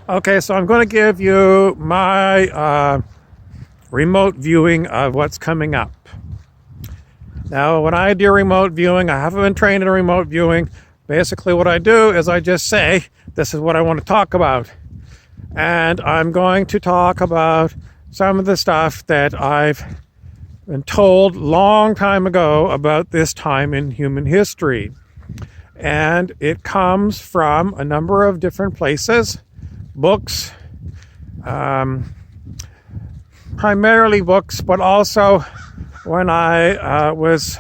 Okay, so I'm going to give you my remote viewing of what's coming up. Now, when I do remote viewing, I haven't been trained in remote viewing. Basically, what I do is I just say, this is what I want to talk about. And I'm going to talk about some of the stuff that I've been told long time ago about this time in human history. And it comes from a number of different places, books, primarily books, but also when I was,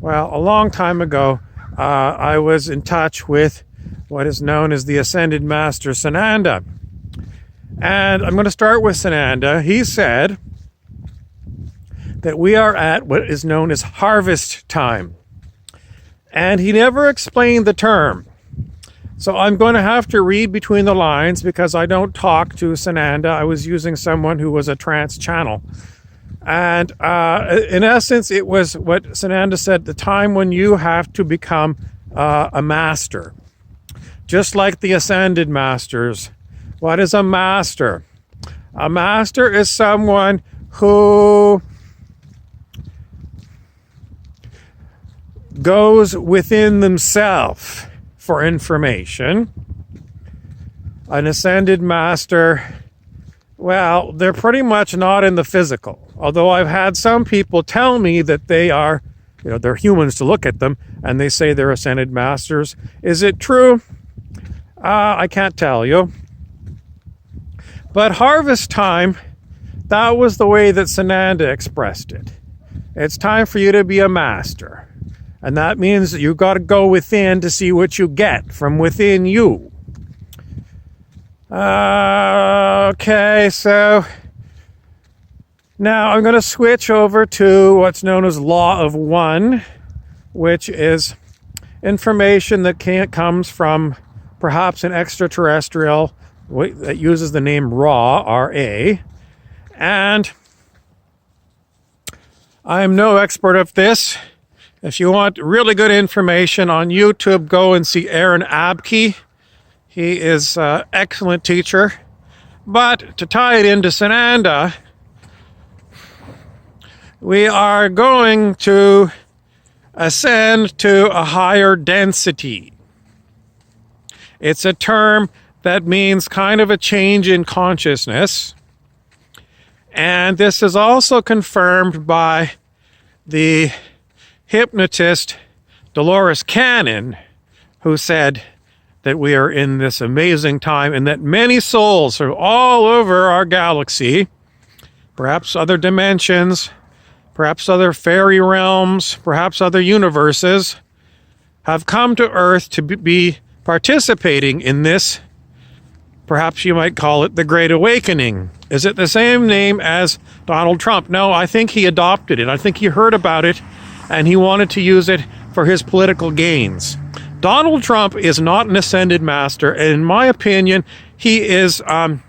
a long time ago, I was in touch with what is known as the Ascended Master Sananda. And I'm going to start with Sananda. He said that we are at what is known as harvest time. And he never explained the term. So I'm going to have to read between the lines because I don't talk to Sananda. I was using someone who was a trance channel. And in essence, it was what Sananda said, the time when you have to become a master. Just like the Ascended Masters. What is a master? A master is someone who goes within themselves for information. An ascended master, well, they're pretty much not in the physical. Although I've had some people tell me that they are, they're humans to look at them, and they say they're ascended masters. Is it true? I can't tell you. But harvest time, that was the way that Sananda expressed it. It's time for you to be a master. And that means that you've got to go within to see what you get from within you. Okay, so now I'm going to switch over to what's known as Law of One, which is information that comes from perhaps an extraterrestrial that uses the name Ra, R-A. And I'm no expert at this. If you want really good information on YouTube, go and see Aaron Abke. He is an excellent teacher. But to tie it into Sananda, we are going to ascend to a higher density. It's a term that means kind of a change in consciousness. And this is also confirmed by the hypnotist Dolores Cannon, who said that we are in this amazing time and that many souls from all over our galaxy, perhaps other dimensions, perhaps other fairy realms, perhaps other universes, have come to Earth to be participating in this. Perhaps you might call it the Great Awakening. Is it the same name as Donald Trump? No, I think he adopted it. I think he heard about it and he wanted to use it for his political gains. Donald Trump is not an ascended master, and in my opinion, he is a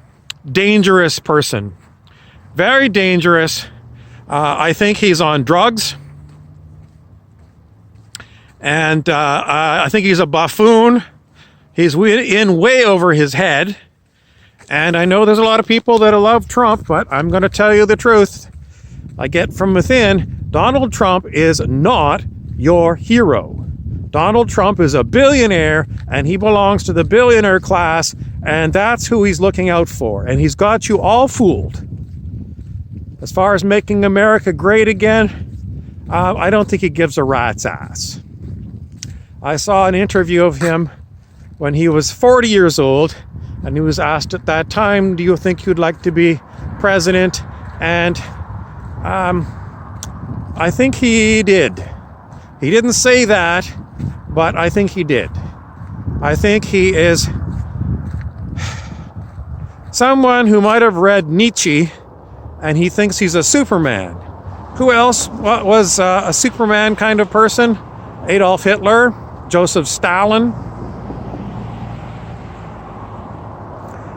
dangerous person. Very dangerous. I think he's on drugs. And I think he's a buffoon. He's in way over his head. And I know there's a lot of people that love Trump, but I'm going to tell you the truth. I get from within, Donald Trump is not your hero. Donald Trump is a billionaire, and he belongs to the billionaire class, and that's who he's looking out for. And he's got you all fooled. As far as making America great again, I don't think he gives a rat's ass. I saw an interview of him when he was 40 years old, and he was asked at that time, do you think you'd like to be president? And I think he did. He didn't say that, but I think he did. I think he is someone who might have read Nietzsche, and he thinks he's a Superman. Who else was a Superman kind of person? Adolf Hitler, Joseph Stalin.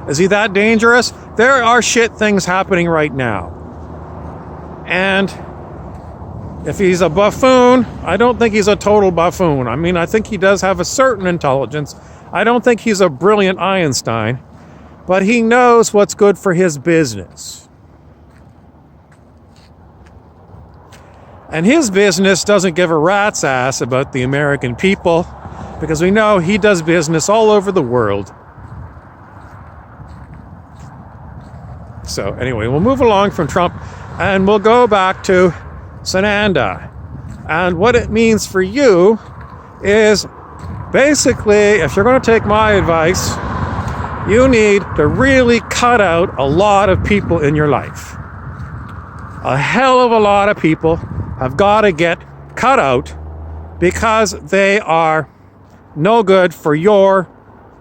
Is he that dangerous? There are shit things happening right now. And if he's a buffoon, I don't think he's a total buffoon. I think he does have a certain intelligence. I don't think he's a brilliant Einstein. but he knows what's good for his business. And his business doesn't give a rat's ass about the American people, because we know he does business all over the world. So anyway, we'll move along from Trump and we'll go back to Sananda. And what it means for you is basically, if you're going to take my advice, you need to really cut out a lot of people in your life. A hell of a lot of people have got to get cut out because they are no good for your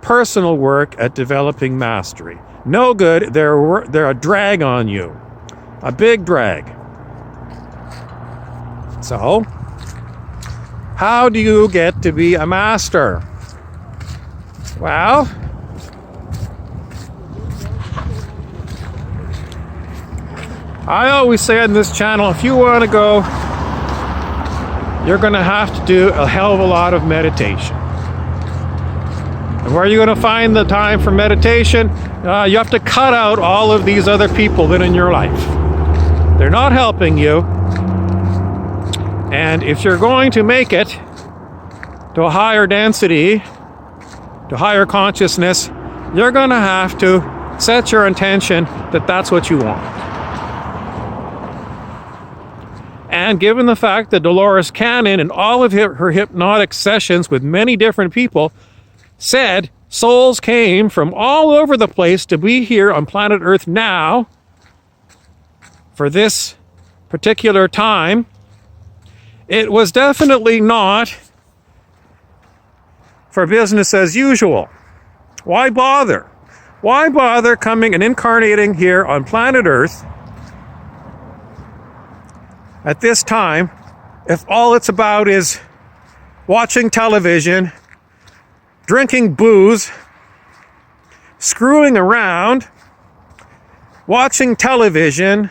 personal work at developing mastery. No good. They're a drag on you. A big drag. So, how do you get to be a master? Well, I always say on this channel, if you want to go, you're going to have to do a hell of a lot of meditation. And where are you going to find the time for meditation? You have to cut out all of these other people that are in your life. They're not helping you. And if you're going to make it to a higher density, to higher consciousness, you're going to have to set your intention that that's what you want. And given the fact that Dolores Cannon in all of her hypnotic sessions with many different people said souls came from all over the place to be here on planet Earth now for this particular time, it was definitely not for business as usual. Why bother? Why bother coming and incarnating here on planet Earth at this time if all it's about is watching television, drinking booze, screwing around, watching television,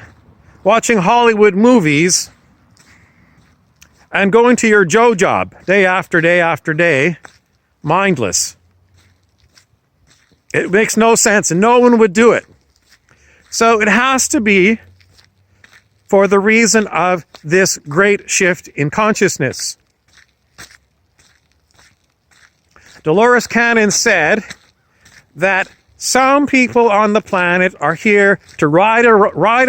watching Hollywood movies, and going to your Joe job day after day after day, mindless. It makes no sense, and no one would do it. So it has to be for the reason of this great shift in consciousness. Dolores Cannon said that some people on the planet are here to ride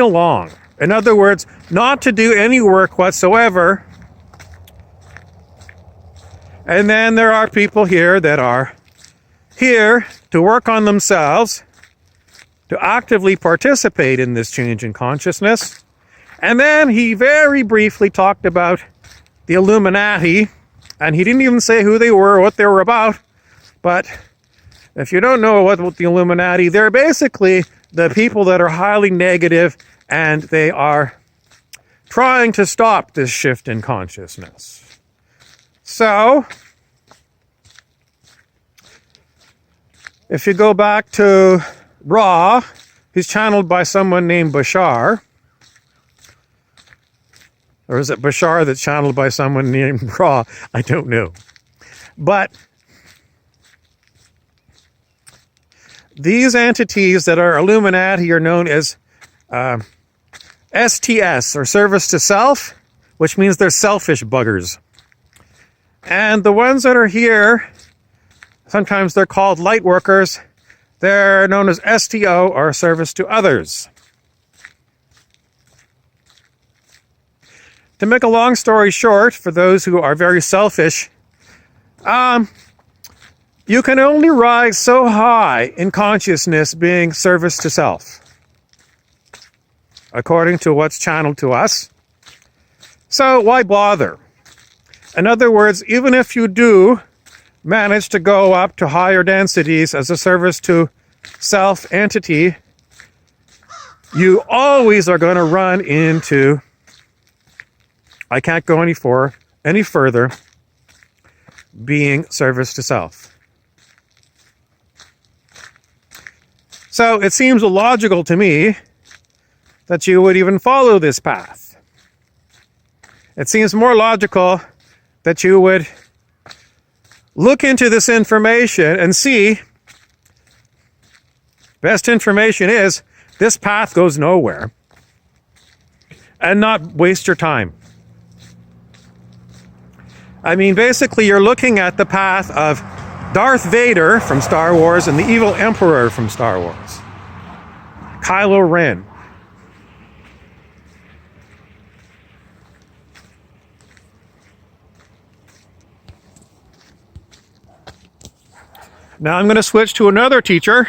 along. In other words, not to do any work whatsoever. And then there are people here that are here to work on themselves, to actively participate in this change in consciousness. And then he very briefly talked about the Illuminati, and he didn't even say who they were or what they were about. But if you don't know what the Illuminati, they're basically the people that are highly negative, and they are trying to stop this shift in consciousness. So, if you go back to Ra, he's channeled by someone named Bashar. Or is it Bashar that's channeled by someone named Ra? I don't know. But these entities that are Illuminati are known as STS, or Service to Self, which means they're selfish buggers. And the ones that are here, sometimes they're called light workers. They're known as STO, or Service to Others. To make a long story short, for those who are very selfish, you can only rise so high in consciousness being service to self, according to what's channeled to us. So why bother? In other words, even if you do manage to go up to higher densities as a service to self entity, you always are going to run into, I can't go any further, being service to self. So it seems illogical to me that you would even follow this path. It seems more logical that you would look into this information and see Best information is this path goes nowhere. And not waste your time. I mean, basically, you're looking at the path of Darth Vader from Star Wars and the evil Emperor from Star Wars, Kylo Ren. Now I'm going to switch to another teacher,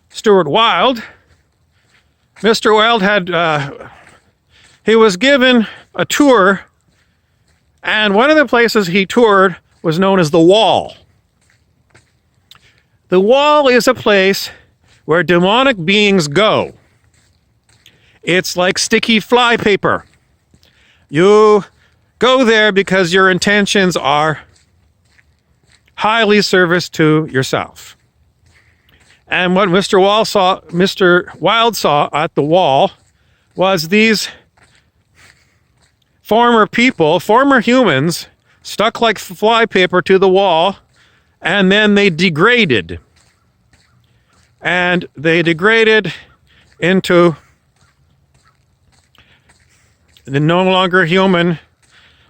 Stuart Wilde. Mr. Wilde he was given a tour, and one of the places he toured was known as the Wall. The Wall is a place where demonic beings go. It's like sticky fly paper. You go there because your intentions are highly service to yourself. And what Mr. Wilde saw at the Wall was these former humans, stuck like fly paper to the wall, and then they degraded. And they degraded into the no longer human,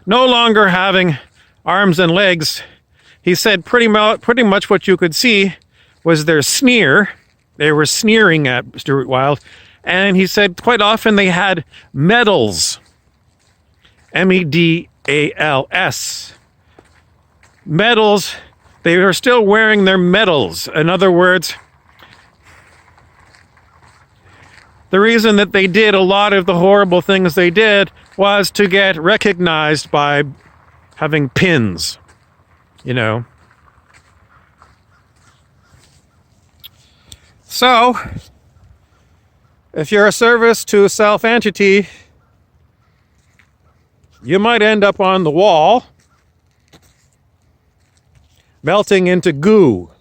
no longer having arms and legs. He said pretty much what you could see was their sneer. They were sneering at Stuart Wilde. And he said quite often they had medals. medals. Medals. They were still wearing their medals. In other words, the reason that they did a lot of the horrible things they did was to get recognized by having pins, you know. So, if you're a service to a self-entity, you might end up on the Wall, melting into goo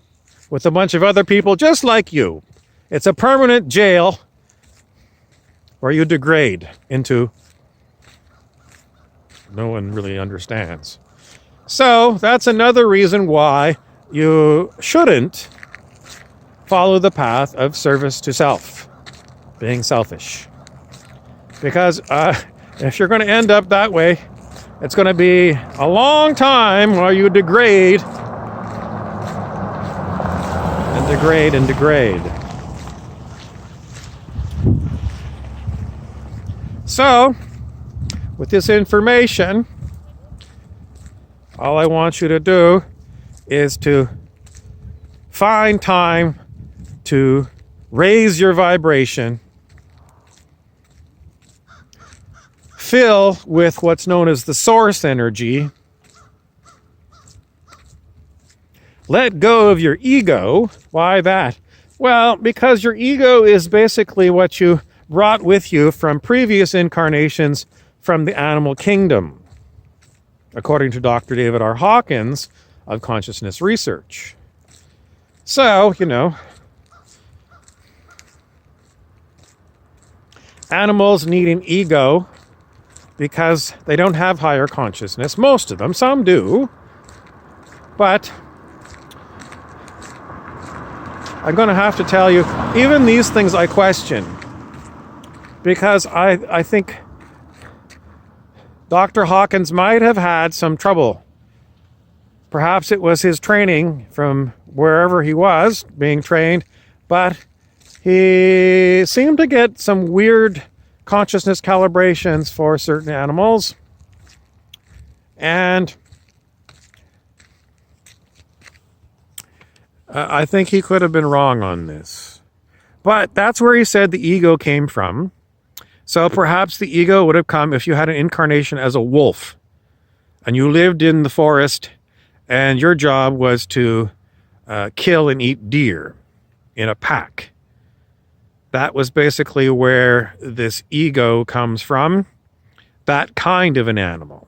with a bunch of other people just like you. It's a permanent jail where you degrade into no one really understands. So that's another reason why you shouldn't follow the path of service to self, being selfish. Because if you're going to end up that way, it's going to be a long time while you degrade and degrade and degrade. So, with this information, all I want you to do is to find time to raise your vibration, fill with what's known as the source energy, let go of your ego. Why that? Well, because your ego is basically what you brought with you from previous incarnations from the animal kingdom, according to Dr. David R. Hawkins of Consciousness Research. So, you know, animals need an ego because they don't have higher consciousness. Most of them, some do. But I'm going to have to tell you, even these things I question. Because I think Dr. Hawkins might have had some trouble. Perhaps it was his training from wherever he was being trained, but he seemed to get some weird consciousness calibrations for certain animals. And I think he could have been wrong on this. But that's where he said the ego came from. So perhaps the ego would have come if you had an incarnation as a wolf and you lived in the forest and your job was to kill and eat deer in a pack. That was basically where this ego comes from, that kind of an animal.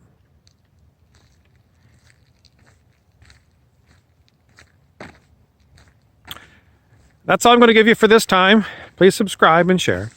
That's all I'm going to give you for this time. Please subscribe and share.